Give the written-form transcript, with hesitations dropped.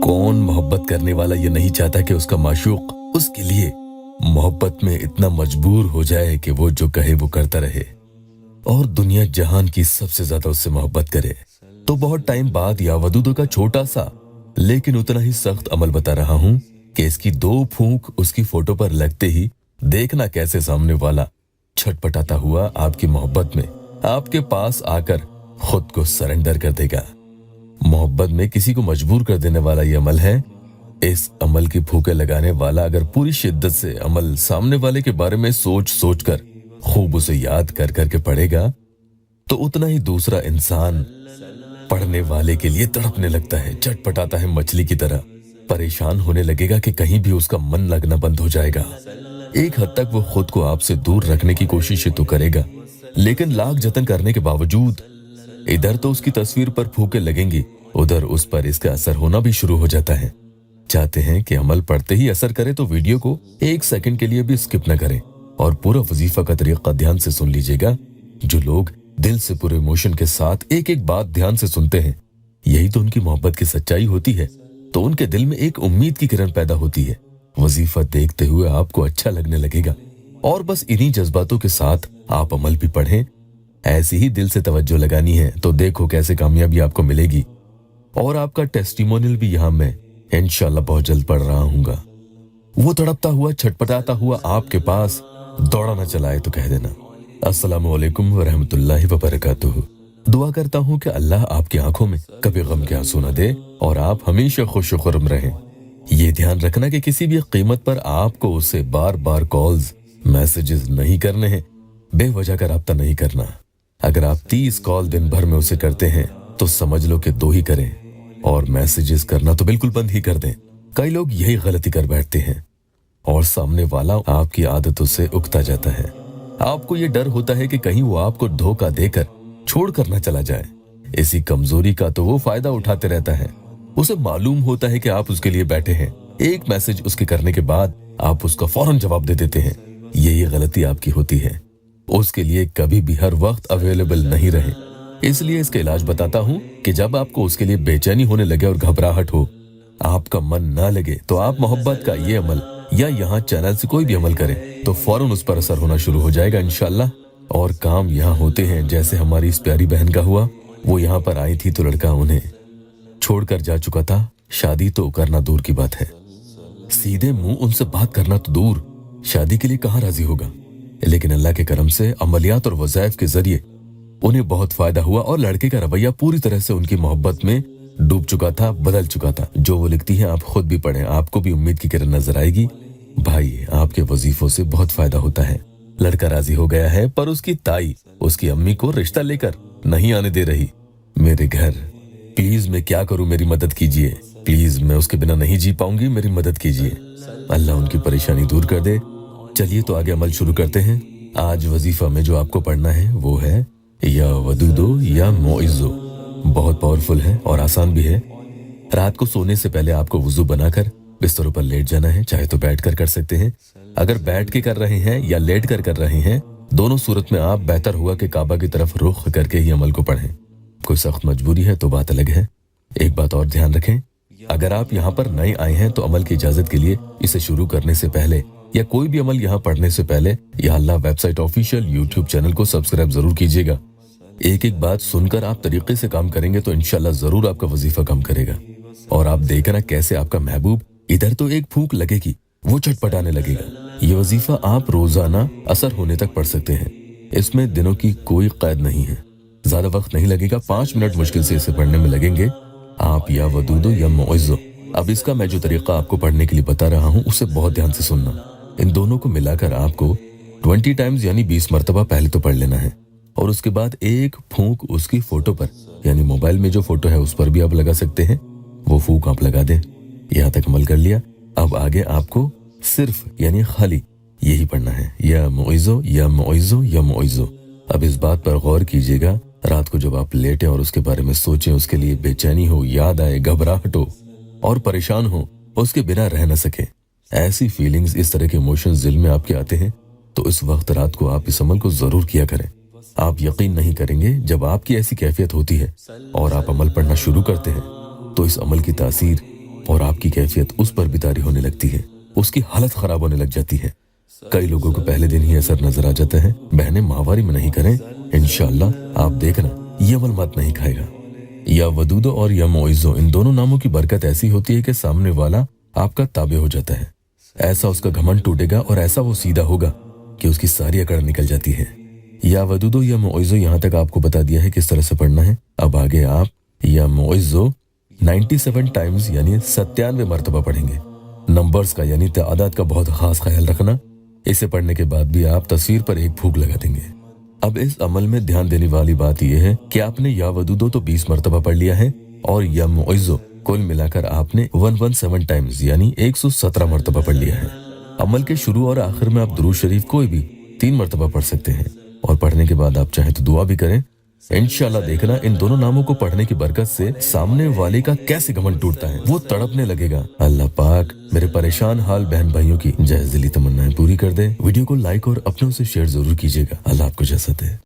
कौन मोहब्बत करने वाला ये नहीं चाहता कि उसका माशूक उसके लिए मोहब्बत में इतना मजबूर हो जाए कि वो जो कहे वो करता रहे और दुनिया जहान की सबसे ज्यादा उससे मोहब्बत करे। तो बहुत टाइम बाद या वदूदो का छोटा सा लेकिन उतना ही सख्त अमल बता रहा हूं कि इसकी 2 फूंक उसकी फोटो पर लगते ही देखना कैसे सामने वाला छटपटाता हुआ आपकी मोहब्बत में आपके पास आकर खुद को सरेंडर कर देगा। मोहब्बत में किसी को मजबूर कर देने वाला ये अमल है। इस अमल की फूके लगाने वाला अगर पूरी शिद्दत से अमल सामने वाले के बारे में सोच कर खूब उसे याद कर करके पढ़ेगा तो उतना ही दूसरा इंसान पढ़ने वाले के लिए तड़पने लगता है, चटपटाता है मछली की तरह, परेशान होने लगेगा कि कहीं भी उसका मन लगना बंद हो जाएगा। एक हद तक वो खुद को आपसे दूर रखने की कोशिश तो करेगा, लेकिन लाख जतन करने के बावजूद इधर तो उसकी तस्वीर पर फूके लगेंगी, उधर उस पर इसका असर होना भी शुरू हो जाता है। चाहते हैं कि अमल पढ़ते ही असर करे तो वीडियो को 1 सेकंड के लिए भी स्किप न करें और पूरा वजीफा का तरीका ध्यान से सुन लीजिएगा। जो लोग दिल से पूरे इमोशन के साथ एक एक बात ध्यान से सुनते हैं, यही तो उनकी मोहब्बत की सच्चाई होती है। तो उनके दिल में एक उम्मीद की किरण पैदा होती है। वजीफा देखते हुए आपको अच्छा लगने लगेगा और बस इन्हीं जज्बातों के साथ आप अमल भी पढ़ें। ऐसी ही दिल से तवज्जो लगानी है तो देखो कैसे कामयाबी आपको मिलेगी। और आपका टेस्टिमोनियल भी यहाँ मैं इंशाल्लाह बहुत जल्द पढ़ रहा हूँगा। वो तड़पता हुआ छटपटाता हुआ आपके पास दौड़ा न चलाए तो कह देना अस्सलामु अलैकुम व रहमतुल्लाहि व बरकातुहू। दुआ करता हूँ कि अल्लाह आपकी आंखों में कभी गम के आंसू न दे और आप हमेशा खुश खुर्म रहें। ये ध्यान रखना कि किसी भी कीमत पर आपको उसे बार बार कॉल्स मैसेजेस नहीं करने हैं, बेवजह का राब्ता नहीं करना। अगर आप 30 कॉल दिन भर में उसे करते हैं तो समझ लो कि 2 ही करें और मैसेजेस करना तो बिल्कुल बंद ही कर दें। कई लोग यही गलती कर बैठते हैं और सामने वाला आपकी आदतों से उकता जाता है। आपको ये डर होता है कि कहीं वो आपको धोखा देकर छोड़ कर न चला जाए। इसी कमजोरी का तो वो फायदा उठाते रहता है। उसे मालूम होता है कि आप उसके लिए बैठे हैं। एक मैसेज उसके करने के बाद आप उसका फौरन जवाब दे देते हैं। यही गलती आपकी होती है। उसके लिए कभी भी हर वक्त अवेलेबल नहीं रहे। इसलिए इसका इलाज बताता हूं कि जब आपको उसके लिए बेचैनी होने लगे और घबराहट हो, आपका मन ना लगे, तो आप मोहब्बत का ये अमल या यहाँ चैनल से कोई भी अमल करें तो फौरन उस पर असर होना शुरू हो जाएगा इंशाल्लाह। और काम यहाँ होते हैं जैसे हमारी इस प्यारी बहन का हुआ। वो यहाँ पर आई थी तो लड़का उन्हें छोड़कर जा चुका था। शादी तो करना दूर की बात है, सीधे मुंह उनसे बात करना तो दूर, शादी के लिए कहाँ राजी होगा। लेकिन अल्लाह के करम से अमलियात और वज़ाइफ के जरिए उन्हें बहुत फायदा हुआ और लड़के का रवैया पूरी तरह से उनकी मोहब्बत में डूब चुका था, बदल चुका था। जो वो लिखती है आप खुद भी पढ़ें, आपको भी उम्मीद की किरण नजर आएगी। भाई आपके वजीफों से बहुत फायदा होता है। लड़का राजी हो गया है पर उसकी ताई उसकी अम्मी को रिश्ता लेकर नहीं आने दे रही मेरे घर। प्लीज मैं क्या करूं, मेरी मदद कीजिए। प्लीज मैं उसके बिना नहीं जी पाऊंगी, मेरी मदद कीजिए। अल्लाह उनकी परेशानी दूर कर दे। चलिए तो आगे अमल शुरू करते हैं। आज वजीफा में जो आपको पढ़ना है वो है या वदूदो या मोइज़ो। बहुत पावरफुल है और आसान भी है। रात को सोने से पहले आपको वुजू बनाकर बिस्तरों पर लेट जाना है। चाहे तो बैठ कर सकते हैं। अगर बैठ के कर रहे हैं या लेट कर रहे हैं, दोनों सूरत में आप बेहतर हुआ कि काबा की तरफ रुख करके ही अमल को पढ़ें। कोई सख्त मजबूरी है तो बात अलग है। एक बात और ध्यान रखें, अगर आप यहाँ पर नए आए हैं तो अमल की इजाजत के लिए इसे शुरू करने से पहले या कोई भी अमल यहाँ पढ़ने से पहले या अल्लाह वेबसाइट ऑफिशियल यूट्यूब चैनल को सब्सक्राइब जरूर कीजिएगा। एक एक बात सुनकर आप तरीके से काम करेंगे तो इंशाल्लाह जरूर आपका वजीफा काम करेगा। और आप देखना कैसे आपका महबूब इधर तो एक फूंक लगेगी वो चटपटाने लगेगा। ये वजीफा आप रोजाना असर होने तक पढ़ सकते हैं। इसमें दिनों की कोई कैद नहीं है। ज्यादा वक्त नहीं लगेगा, 5 मिनट मुश्किल से इसे पढ़ने में लगेंगे। आप या वदूदो या मोइज़ो। अब इसका मैं जो तरीका आपको पढ़ने के लिए बता रहा हूँ उसे बहुत ध्यान से सुनना। इन दोनों को मिलाकर आपको 20 टाइम्स यानी 20 मरतबा पहले तो पढ़ लेना है और उसके बाद एक फूंक उसकी फोटो पर यानी मोबाइल में जो फोटो है उस पर भी आप लगा सकते हैं। वो फूंक आप लगा दें। यहाँ तक अमल कर लिया। अब आगे आपको सिर्फ यानी खाली यही पढ़ना है, या मोइज़ो या मोइज़ो या मोइज़ो। अब इस बात पर गौर कीजिएगा, रात को जब आप लेटे और उसके बारे में सोचें, उसके लिए बेचैनी हो, याद आए, घबराहट हो और परेशान हो, उसके बिना रह न सके, ऐसी फीलिंग्स, इस तरह के इमोशंस दिल में आपके आते हैं तो इस वक्त रात को आप इस अमल को जरूर किया करें। आप यकीन नहीं करेंगे, जब आपकी ऐसी कैफियत होती है और आप अमल पढ़ना शुरू करते हैं तो इस अमल की तासीर और आपकी कैफियत उस पर भी तारी होने लगती है, उसकी हालत खराब होने लग जाती है। कई लोगों को पहले दिन ही असर नजर आ जाता है। बहनें माहवारी में नहीं करें, इंशाअल्लाह आप देखना ये अमल मत नहीं खाएगा। या वदूदो और या मोइज़ो, इन दोनों नामों की बरकत ऐसी होती है कि सामने वाला आपका ताबे हो जाता है। ऐसा उसका घमंड टूटेगा और ऐसा वो सीधा होगा कि उसकी सारी अकड़ निकल जाती है। या वदूदो या मोइज़ो यहाँ तक आपको बता दिया है किस तरह से पढ़ना है। अब आगे आप या मोइज़ो 97 टाइम्स यानी 97 मरतबा पढ़ेंगे। नंबर्स का यानी तादाद का बहुत खास ख्याल रखना। इसे पढ़ने के बाद भी आप तस्वीर पर एक फूंक लगा देंगे। अब इस अमल में ध्यान देने वाली बात यह है कि आपने या वदूदो तो 20 मरतबा पढ़ लिया है और या मुइज़्ज़ो कुल मिलाकर आपने 117 टाइम्स यानी 117 मरतबा पढ़ लिया है। अमल के शुरू और आखिर में आप दुरूद शरीफ कोई भी 3 मरतबा पढ़ सकते हैं और पढ़ने के बाद आप चाहे तो दुआ भी करें। इंशाल्लाह देखना इन दोनों नामों को पढ़ने की बरकत से सामने वाले का कैसे घमंड टूटता है, वो तड़पने लगेगा। अल्लाह पाक मेरे परेशान हाल बहन भाइयों की जायज़ दिली तमन्नाएं पूरी कर दे। वीडियो को लाइक और अपनों से शेयर जरूर कीजिएगा। अल्लाह आपको जज़ा दे।